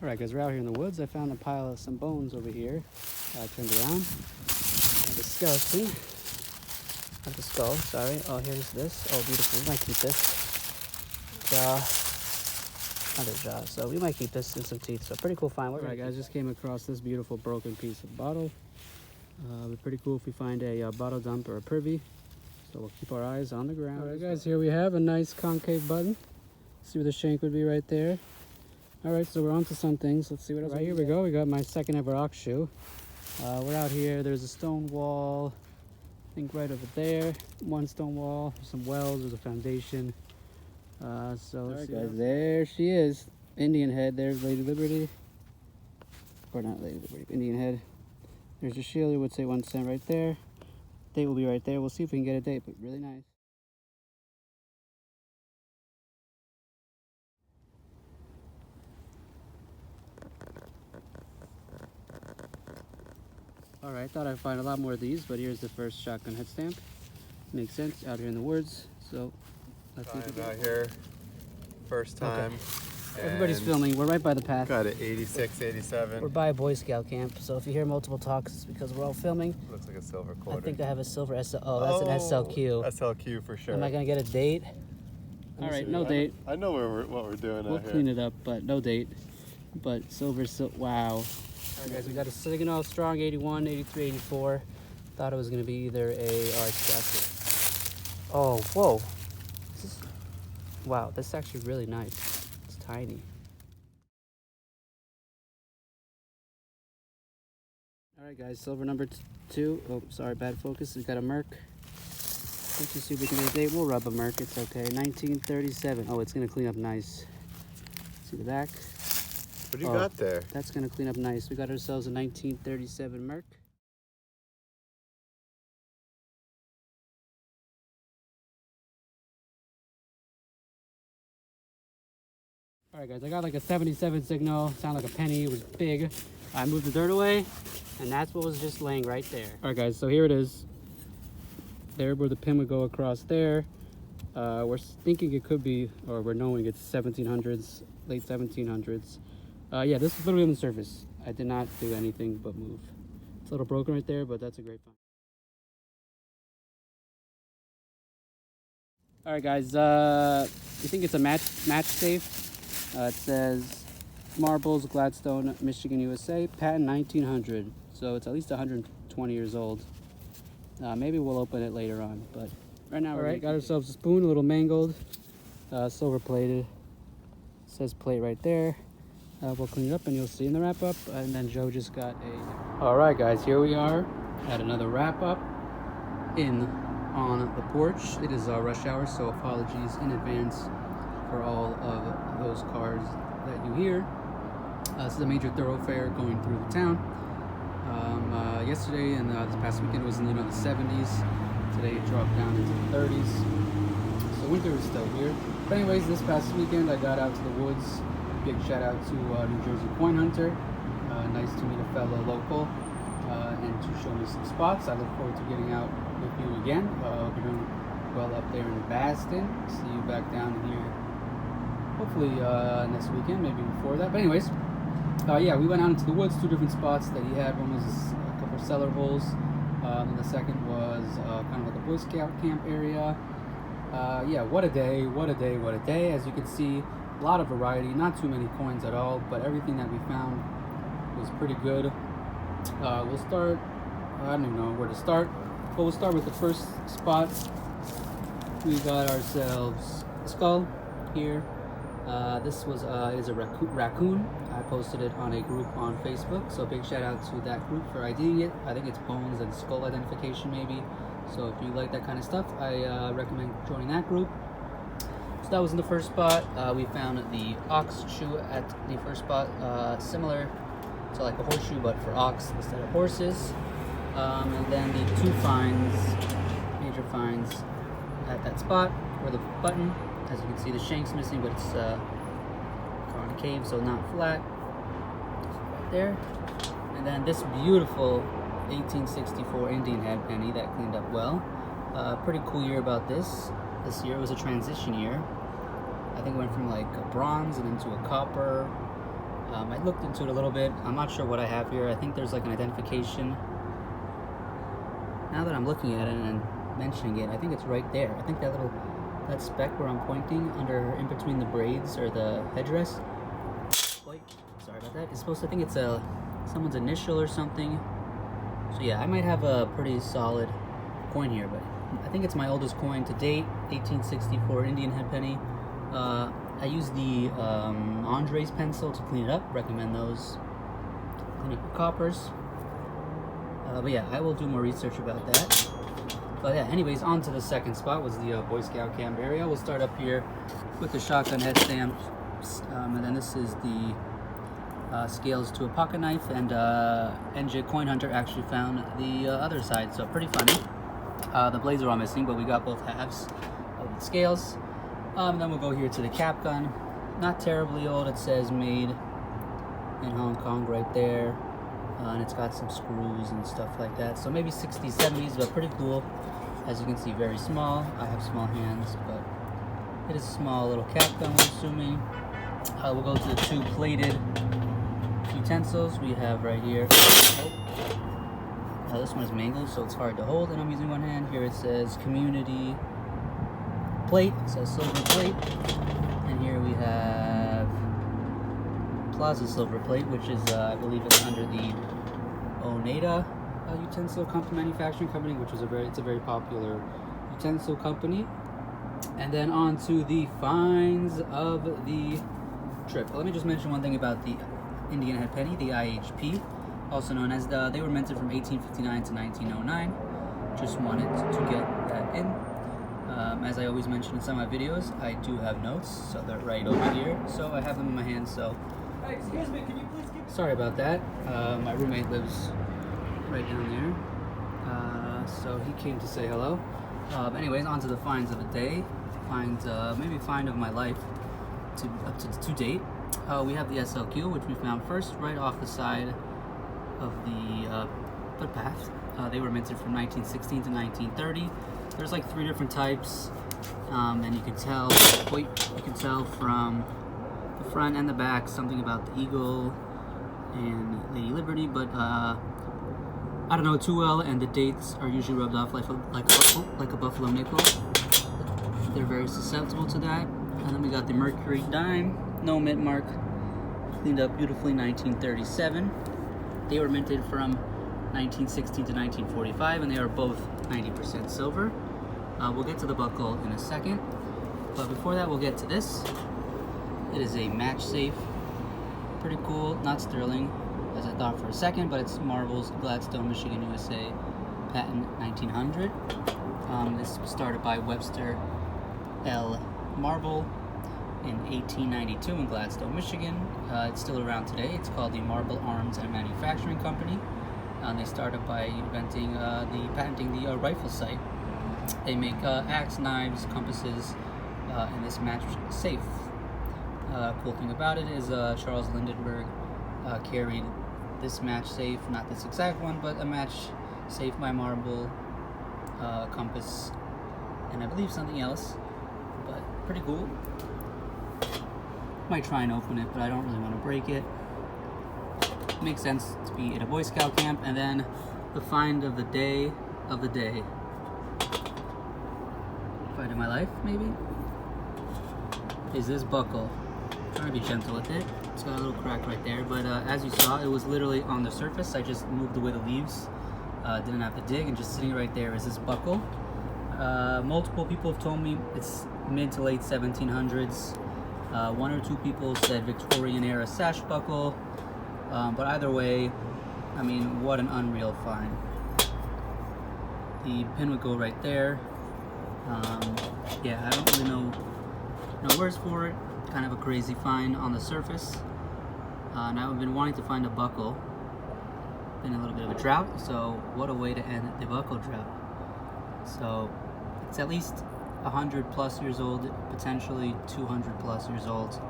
Alright guys, we're out here in the woods. I found a pile of some bones over here. I turned around. And the skeleton. Not the skull, sorry. Oh, here's this. Oh, beautiful. We might keep this. Jaw. Another jaw. So we might keep this and some teeth. So pretty cool find. Alright guys, just came across this beautiful broken piece of bottle. It'd be pretty cool if we find a bottle dump or a privy. So we'll keep our eyes on the ground. Alright guys, here we have a nice concave button. See where the shank would be right there. Alright, so we're on to some things. Let's see what else. Right, here we go. We got my second ever ox shoe. We're out here. There's a stone wall, I think right over there. One stone wall, some wells, there's a foundation. So let's see guys, there she is. Indian head. There's Lady Liberty. Or not Lady Liberty, Indian head. There's your shield. It would say 1 cent right there. Date will be right there. We'll see if we can get a date, but really nice. Alright, thought I'd find a lot more of these, but here's the first shotgun head stamp. Makes sense, out here in the woods. So, let's see. Out here, first time. Okay. Everybody's filming. We're right by the path. Got it, 86, 87. We're by a Boy Scout camp, so if you hear multiple talks, it's because we're all filming. Looks like a silver quarter. I think I have a silver SL. Oh, that's an SLQ. SLQ for sure. Am I gonna get a date? Alright, no date. I know what we're doing We'll out here. clean it up, but no date. But silver, wow. Alright guys, we got a Signal Strong 81, 83, 84. Thought it was going to be either a... Oh, I scratched it. Oh, whoa. Wow, this is actually really nice. It's tiny. Alright guys, silver number 2. Oh, sorry, bad focus. We got a Merc. Let's just see if we can get a date. We'll rub a Merc, it's okay. 1937. Oh, it's going to clean up nice. See the back? What do you got there? That's going to clean up nice. We got ourselves a 1937 Merc. Alright guys, I got like a 77 Signal. Sounded like a penny. It was big. I moved the dirt away, and that's what was just laying right there. Alright guys, so here it is. There where the pin would go across there. We're thinking it could be, or we're knowing it's 1700s, late 1700s. Yeah, this is literally on the surface. I did not do anything but move. It's a little broken right there, but that's a great find. Alright guys, we think it's a match safe. It says Marbles, Gladstone, Michigan, USA, patent 1900. So it's at least 120 years old. Maybe we'll open it later on, but right now, alright, got ourselves a spoon, a little mangled, silver plated. It says plate right there. We'll clean it up and you'll see in the wrap up. And then Joe just got a... Alright guys, here we are at another wrap up on the porch. It is rush hour, so apologies in advance for all of those cars that you hear. This is a major thoroughfare going through the town. Yesterday and this past weekend was in the 70s. Today it dropped down into the 30s. So winter is still here. But anyways, this past weekend I got out to the woods. Big shout out to New Jersey Coin Hunter. Nice to meet a fellow local and to show me some spots. I look forward to getting out with you again. Hope you're doing well up there in Baston. See you back down here hopefully next weekend, maybe before that. But anyways, yeah, we went out into the woods, 2 different spots that he had. One was a couple of cellar holes, and the second was kind of like a Boy Scout camp area. Yeah, what a day, what a day, what a day. As you can see, a lot of variety, not too many coins at all, but everything that we found was pretty good. We'll start, I don't even know where to start, but we'll start with the first spot. We got ourselves a skull here. This was is a raccoon. I posted it on a group on Facebook, so big shout out to that group for IDing it. I think it's bones and skull identification maybe. So if you like that kind of stuff, I recommend joining that group. So that was in the first spot. We found the ox shoe at the first spot, similar to like a horseshoe, but for ox instead of horses. And then the 2 finds, major finds at that spot were the button. As you can see, the shank's missing, but it's concave, so not flat. Right there. And then this beautiful 1864 Indian head penny that cleaned up well. Pretty cool year about this. This year was a transition year. I think it went from like a bronze and into a copper. I looked into it a little bit. I'm not sure what I have here. I think there's like an identification. Now that I'm looking at it and mentioning it, I think it's right there. I think that speck where I'm pointing in between the braids or the headdress. Wait, sorry about that. It's supposed to, I think it's someone's initial or something. So yeah, I might have a pretty solid coin here, but I think it's my oldest coin to date, 1864 Indian head penny. I use the Andres pencil to clean it up. Recommend those. Clean up your coppers. But yeah, I will do more research about that. But yeah, anyways, on to the second spot was the Boy Scout camp area. We'll start up here with the shotgun head stamps, and then this is the scales to a pocket knife, and NJ Coin Hunter actually found the other side, so pretty funny. The blades are all missing, but we got both halves of the scales. Then we'll go here to the cap gun. Not terribly old. It says made in Hong Kong right there. And it's got some screws and stuff like that. So maybe 60s, 70s, but pretty cool. As you can see, very small. I have small hands, but it is a small little cap gun, I'm assuming. We'll go to the two plated utensils we have right here. This one is mangled, so it's hard to hold, and I'm using one hand. Here it says community plate. It says silver plate. And here we have Plaza silver plate, which is I believe it's under the Oneida utensil company, manufacturing company, which is it's a very popular utensil company. And then on to the finds of the trip. Let me just mention one thing about the Indian head penny, the IHP, also known as they were minted from 1859 to 1909. Just wanted to get that in. As I always mention in some of my videos, I do have notes, so they're right over here. So I have them in my hand, so Hey, excuse me, can you please give me... sorry about that. My roommate lives right down there, so he came to say hello. Anyways, on to the finds of the day. Maybe find of my life up to date. We have the SLQ, which we found first right off the side of the footpath. They were minted from 1916 to 1930. There's like 3 different types, and you can tell from the front and the back something about the Eagle and Lady Liberty, but I don't know too well, and the dates are usually rubbed off like a buffalo nickel. They're very susceptible to that. And then we got the Mercury dime, no mint mark, cleaned up beautifully, 1937. They were minted from 1916 to 1945, and they are both 90% silver. We'll get to the buckle in a second, but before that we'll get to this. It is a match safe. Pretty cool, not sterling as I thought for a second, but it's Marbles, Gladstone, Michigan, USA, patent 1900. This was started by Webster L. Marble in 1892 in Gladstone, Michigan. It's still around today. It's called the Marble Arms and Manufacturing Company. They started by patenting the rifle sight. They make axe, knives, compasses, and this match safe. Cool thing about it is Charles Lindenberg carried this match safe, not this exact one, but a match safe by Marble, compass, and I believe something else, but pretty cool. Might try and open it, but I don't really want to break it. Makes sense to be at a Boy Scout camp. And then the find of the day find of my life, maybe, is this buckle. I'm trying to be gentle with it. It's got a little crack right there, but as you saw, it was literally on the surface. I just moved away the leaves, didn't have to dig, and just sitting right there is this buckle. Multiple people have told me it's mid to late 1700s. 1 or 2 people said Victorian era sash buckle, but either way, I mean, what an unreal find. The pin would go right there. Yeah, I don't really know no words for it. Kind of a crazy find on the surface. And I've been wanting to find a buckle. Been a little bit of a drought, so what a way to end the buckle drought. So it's at least 100 plus years old, potentially 200 plus years old.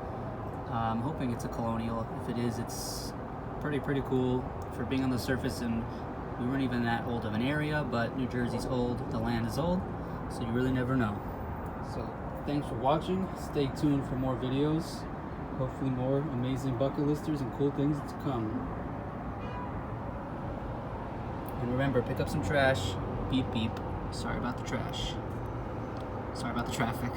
I'm hoping it's a colonial. If it is, it's pretty cool for being on the surface, and we weren't even that old of an area, but New Jersey's old, the land is old, so you really never know. So thanks for watching. Stay tuned for more videos. hopefully more amazing bucket listers and cool things to come. And remember, pick up some trash. Beep beep. Sorry about the trash. Sorry about the traffic.